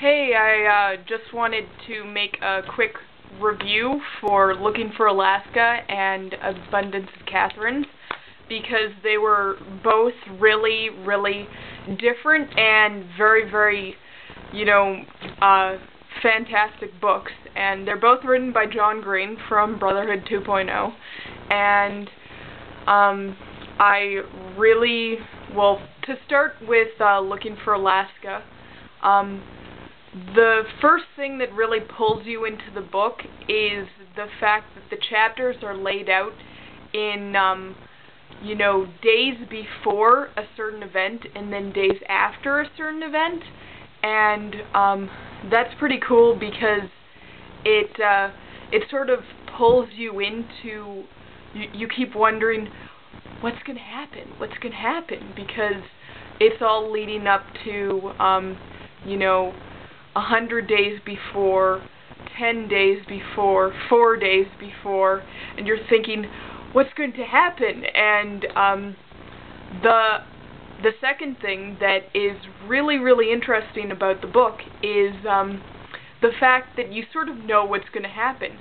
Hey, I just wanted to make a quick review for Looking for Alaska and Abundance of Katherines because they were both really, really different and very, fantastic books. And they're both written by John Green from Brotherhood 2.0. And I really, to start with Looking for Alaska, the first thing that really pulls you into the book is the fact that the chapters are laid out in, days before a certain event and then days after a certain event. And that's pretty cool because it sort of pulls you into, you keep wondering, what's going to happen? What's going to happen? Because it's all leading up to, 100 days before, 10 days before, 4 days before, and you're thinking, what's going to happen? And the second thing that is really interesting about the book is the fact that you sort of know what's going to happen,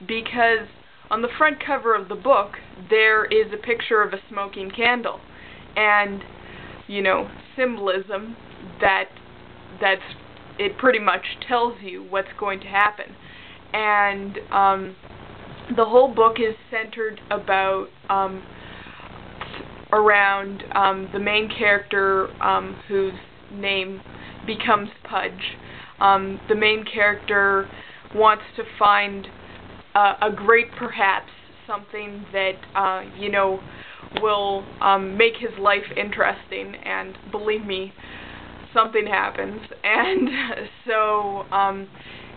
because on the front cover of the book there is a picture of a smoking candle, and symbolism that's it pretty much tells you what's going to happen. And the whole book is centered around the main character whose name becomes Pudge. The main character wants to find a great perhaps, something that will make his life interesting, and believe me, something happens. And so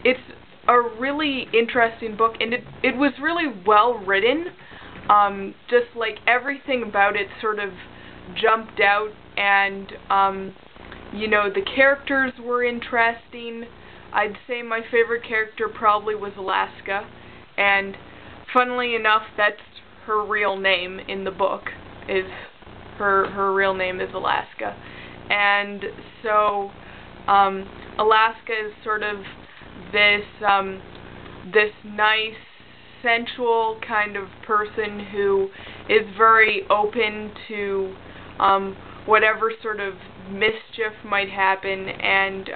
it's a really interesting book, and it was really well written. Just like everything about it sort of jumped out, and the characters were interesting. I'd say my favorite character probably was Alaska, and funnily enough, that's her real name in the book. Is her real name is Alaska. And so Alaska is sort of this nice, sensual kind of person who is very open to whatever sort of mischief might happen, and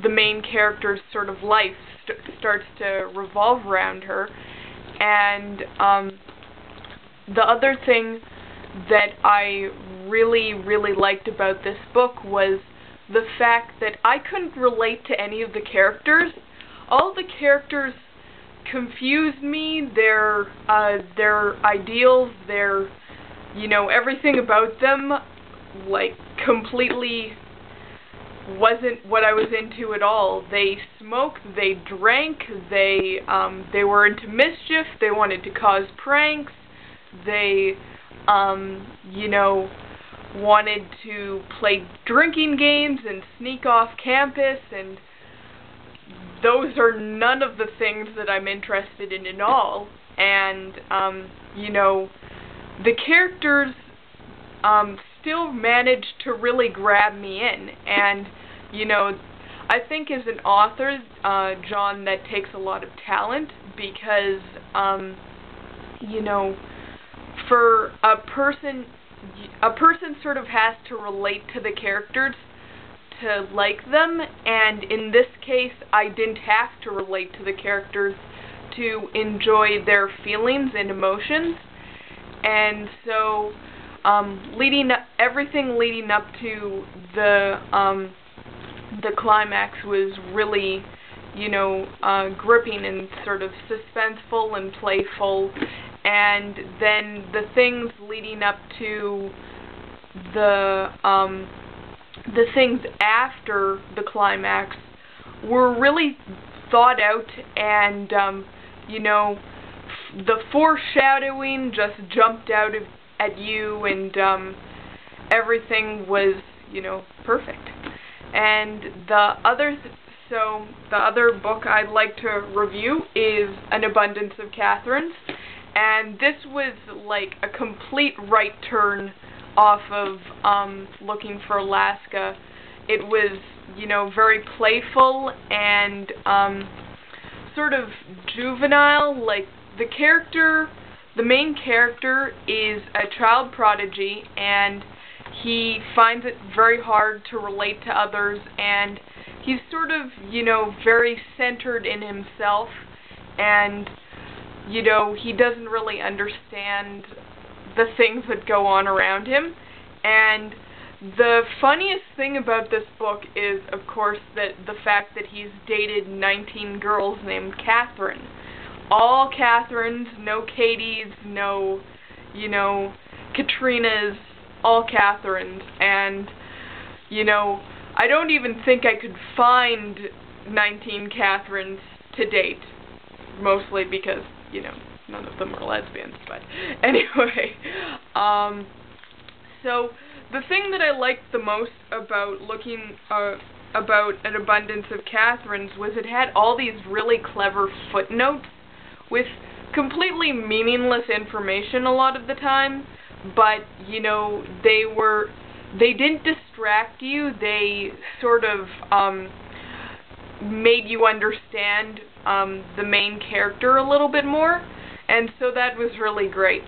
the main character's sort of life starts to revolve around her. And the other thing that I really liked about this book was the fact that I couldn't relate to any of the characters. All the characters confused me. Their ideals, their everything about them, like, completely wasn't what I was into at all. They smoked, they drank, they were into mischief, they wanted to cause pranks, they wanted to play drinking games and sneak off campus, and those are none of the things that I'm interested in at all. And the characters still managed to really grab me in. And I think as an author, John, that takes a lot of talent, because for a person sort of has to relate to the characters to like them, and in this case I didn't have to relate to the characters to enjoy their feelings and emotions. And so everything leading up to the climax was really gripping and sort of suspenseful and playful. And then the things leading up to the things after the climax were really thought out, and the foreshadowing just jumped out at you, and everything was perfect. And the other book I'd like to review is An Abundance of Katherines. And this was like a complete right turn off of Looking for Alaska, it was, you know, very playful and sort of juvenile. Like, the main character is a child prodigy, and he finds it very hard to relate to others, and he's sort of, you know, very centered in himself, and, you know, he doesn't really understand the things that go on around him. And the funniest thing about this book is, of course, that the fact that he's dated 19 girls named Catherine. All Katherines, no Katies, no, you know, Katrinas, all Katherines. And, you know, I don't even think I could find 19 Katherines to date, mostly because, you know, none of them are lesbians, but anyway. So, the thing that I liked the most about looking about An Abundance of Katherines was it had all these really clever footnotes with completely meaningless information a lot of the time, but, you know, they didn't distract you. They sort of made you understand the main character a little bit more, and so that was really great.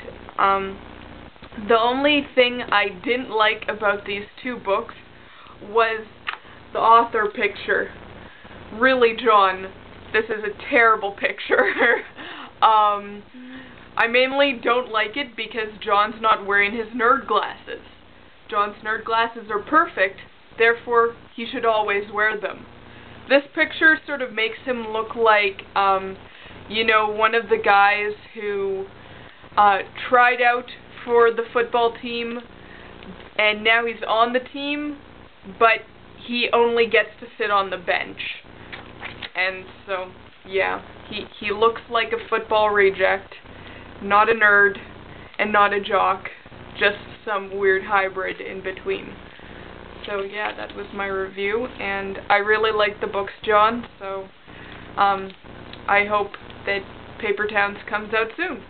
The only thing I didn't like about these two books was the author picture. Really, John, this is a terrible picture. I mainly don't like it because John's not wearing his nerd glasses. John's nerd glasses are perfect, therefore he should always wear them. This picture sort of makes him look like, you know, one of the guys who tried out for the football team, and now he's on the team, but he only gets to sit on the bench. And so, yeah, he looks like a football reject, not a nerd, and not a jock, just some weird hybrid in between. So yeah, that was my review, and I really like the books, John, so I hope that Paper Towns comes out soon.